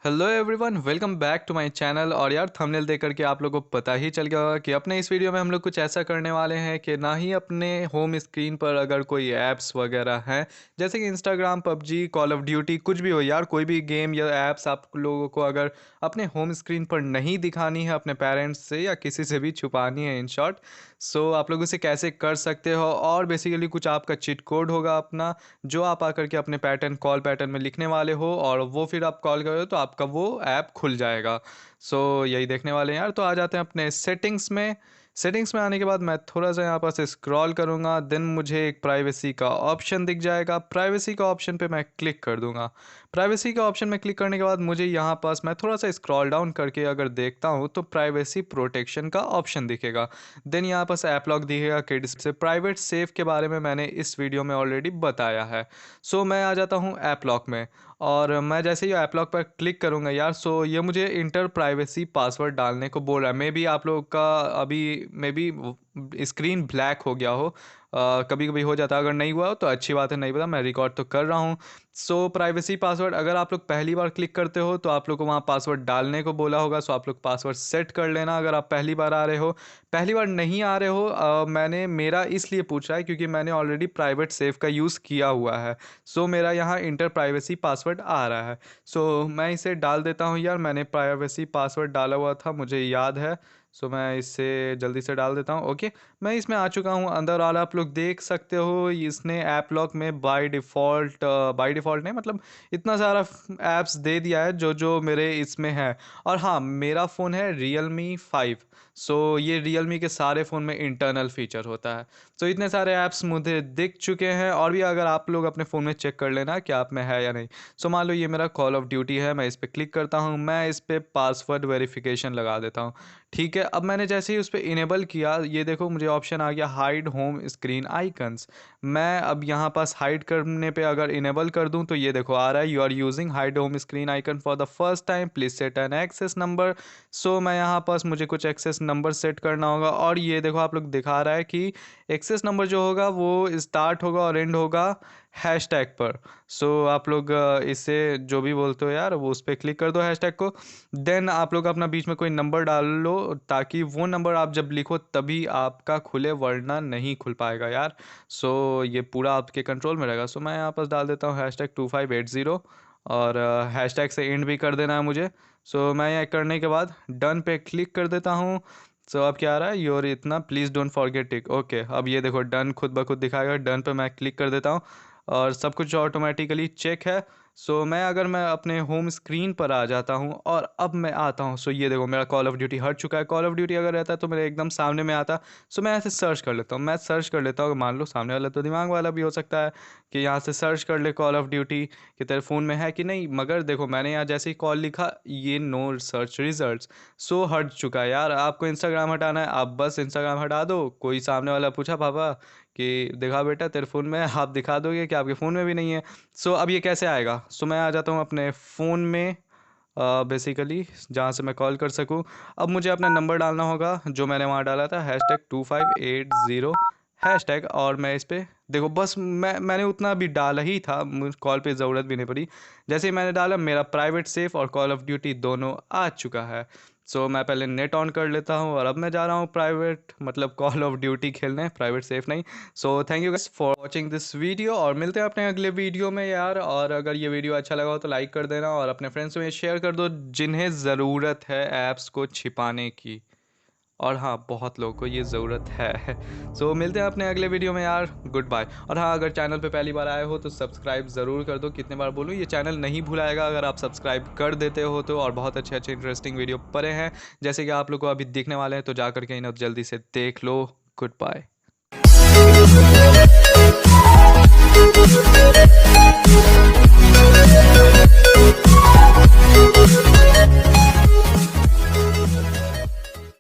Hello everyone, welcome back to my channel. और यार thumbnail देख करके आप लोगों को पता ही चल गया होगा कि अपने इस वीडियो में हम लोग कुछ ऐसा करने वाले हैं कि ना ही अपने होम स्क्रीन पर अगर कोई ऐप्स वगैरह हैं जैसे कि Instagram, PUBG, call of duty, कुछ भी हो यार, कोई भी गेम या ऐप्स आप लोगों को अगर अपने होम स्क्रीन पर नहीं दिखानी है अपने पेरेंट्स से या किसी से भी छुपानी है इन शॉर्ट, सो आप लोग उसे कैसे कर सकते हो। और बेसिकली कुछ आपका चीट कोड होगा अपना, जो आप आकर के अपने पैटर्न कॉल पैटर्न में लिखने वाले हो और वो फिर आप कॉल करोगे तो आपका वो ऐप खुल जाएगा। सो यही देखने वाले हैं यार। तो आ जाते हैं अपने सेटिंग्स में। सेटिंग्स में आने के बाद मैं थोड़ा सा यहाँ पर से स्क्रॉल करूँगा, देन मुझे एक प्राइवेसी का ऑप्शन दिख जाएगा। प्राइवेसी का ऑप्शन पे मैं क्लिक कर दूँगा। प्राइवेसी का ऑप्शन में क्लिक करने के बाद मुझे यहाँ पास मैं थोड़ा सा स्क्रॉल डाउन करके अगर देखता हूँ तो प्राइवेसी प्रोटेक्शन का ऑप्शन दिखेगा। देन यहाँ पास ऐप लॉक दिखेगा कि से प्राइवेट सेफ के बारे में मैंने इस वीडियो में ऑलरेडी बताया है। सो मैं आ जाता हूँ ऐप लॉक में। और मैं जैसे ही ऐप लॉक पर क्लिक करूँगा यार, सो ये मुझे इंटर प्राइवेसी पासवर्ड डालने को बोल रहा है। मे बी आप लोगों का अभी मे बी स्क्रीन ब्लैक हो गया हो, कभी कभी हो जाता है। अगर नहीं हुआ हो तो अच्छी बात है, नहीं पता, मैं रिकॉर्ड तो कर रहा हूँ। सो प्राइवेसी पासवर्ड अगर आप लोग पहली बार क्लिक करते हो तो आप लोग को वहाँ पासवर्ड डालने को बोला होगा। सो आप लोग पासवर्ड सेट कर लेना अगर आप पहली बार आ रहे हो। पहली बार नहीं आ रहे हो, मैंने मेरा इसलिए पूछा है क्योंकि मैंने ऑलरेडी प्राइवेट सेफ का यूज़ किया हुआ है। सो मेरा यहाँ इंटर प्राइवेसी पासवर्ड आ रहा है। सो मैं इसे डाल देता हूँ यार। मैंने प्राइवेसी पासवर्ड डाला हुआ था, मुझे याद है। सो मैं इसे जल्दी से डाल देता हूँ। ओके, मैं इसमें आ चुका हूँ अंदर। वाला आप लोग देख सकते हो इसने ऐप लॉक में बाय डिफ़ॉल्ट नहीं, मतलब इतना सारा ऐप्स दे दिया है जो जो मेरे इसमें है। और हाँ, मेरा फ़ोन है Realme 5। सो ये Realme के सारे फ़ोन में इंटरनल फीचर होता है। सो इतने सारे ऐप्स मुझे दिख चुके हैं और भी अगर आप लोग अपने फ़ोन में चेक कर लेना कि आप में है या नहीं। सो मान लो ये मेरा कॉल ऑफ ड्यूटी है, मैं इस पर क्लिक करता हूँ, मैं इस पर पासवर्ड वेरिफिकेशन लगा देता हूँ। ठीक है, अब मैंने जैसे ही उस पर इनेबल किया, ये देखो मुझे ऑप्शन आ गया हाइड होम स्क्रीन आइकन्स। मैं अब यहाँ पास हाइड करने पे अगर इनेबल कर दूँ तो ये देखो आ रहा है, you are using hide home screen icon for the first time, please set an access number. So मैं यहाँ पास मुझे कुछ एक्सेस नंबर सेट करना होगा और ये देखो आप लोग दिखा रहा है कि एक्सेस नंबर जो होगा वो स्टार्ट होगा और एंड होगा हैशटैग पर। सो आप लोग इसे जो भी बोलते हो यार वो उस पर क्लिक कर दो हैशटैग को। देन आप लोग अपना बीच में कोई नंबर डाल लो ताकि वो नंबर आप जब लिखो तभी आपका खुले, वरना नहीं खुल पाएगा यार। सो ये पूरा आपके कंट्रोल में रहेगा। सो मैं यहाँ पर डाल देता हूँ #2580 और हैशटैग से एंड भी कर देना है मुझे। सो मैं यह करने के बाद डन पे क्लिक कर देता हूँ। सो अब क्या आ रहा है, योर इतना please don't forget tick. Okay, अब ये देखो डन खुद ब खुद दिखाएगा। डन पे मैं क्लिक कर देता हूँ और सब कुछ ऑटोमेटिकली चेक है। सो मैं अगर मैं अपने होम स्क्रीन पर आ जाता हूँ और अब मैं आता हूँ, सो ये देखो मेरा कॉल ऑफ ड्यूटी हट चुका है। कॉल ऑफ ड्यूटी अगर रहता है तो मेरे एकदम सामने में आता। सो मैं ऐसे सर्च कर लेता हूँ, मैं सर्च कर लेता हूँ। मान लो सामने वाला तो दिमाग वाला भी हो सकता है कि यहाँ से सर्च कर ले कॉल ऑफ ड्यूटी कि तेरे फ़ोन में है कि नहीं, मगर देखो मैंने यहाँ जैसे ही कॉल लिखा, ये नो सर्च रिजल्ट्स। सो हट चुका है यार। आपको इंस्टाग्राम हटाना है, आप बस इंस्टाग्राम हटा दो। कोई सामने वाला पूछा पापा कि देखा बेटा तेरे फ़ोन में है, आप दिखा दोगे कि आपके फ़ोन में भी नहीं है। सो अब ये कैसे आएगा। सो मैं आ जाता हूँ अपने फ़ोन में, बेसिकली जहाँ से मैं कॉल कर सकूँ। अब मुझे अपना नंबर डालना होगा जो मैंने वहाँ डाला था, #2580 हैशटैग। और मैं इस पर देखो बस मैंने उतना भी डाला ही था, मुझे कॉल पे ज़रूरत भी नहीं पड़ी। जैसे ही मैंने डाला मेरा प्राइवेट सेफ और कॉल ऑफ ड्यूटी दोनों आ चुका है। सो मैं पहले नेट ऑन कर लेता हूँ और अब मैं जा रहा हूँ प्राइवेट मतलब कॉल ऑफ ड्यूटी खेलने, प्राइवेट सेफ नहीं। So thank you guys for watching this video और मिलते हैं अपने अगले वीडियो में यार। और अगर ये वीडियो अच्छा लगा हो तो लाइक कर देना और अपने फ्रेंड्स में शेयर कर दो जिन्हें ज़रूरत है ऐप्स को छिपाने की। और हाँ, बहुत लोगों को ये ज़रूरत है। सो मिलते हैं अपने अगले वीडियो में यार। Good bye. और हाँ, अगर चैनल पे पहली बार आए हो तो सब्सक्राइब ज़रूर कर दो। कितने बार बोलूँ, ये चैनल नहीं भुलाएगा अगर आप सब्सक्राइब कर देते हो तो। और बहुत अच्छे अच्छे इंटरेस्टिंग वीडियो पड़े हैं जैसे कि आप लोग को अभी दिखने वाले हैं, तो जा करके इन्हें जल्दी से देख लो। Good bye.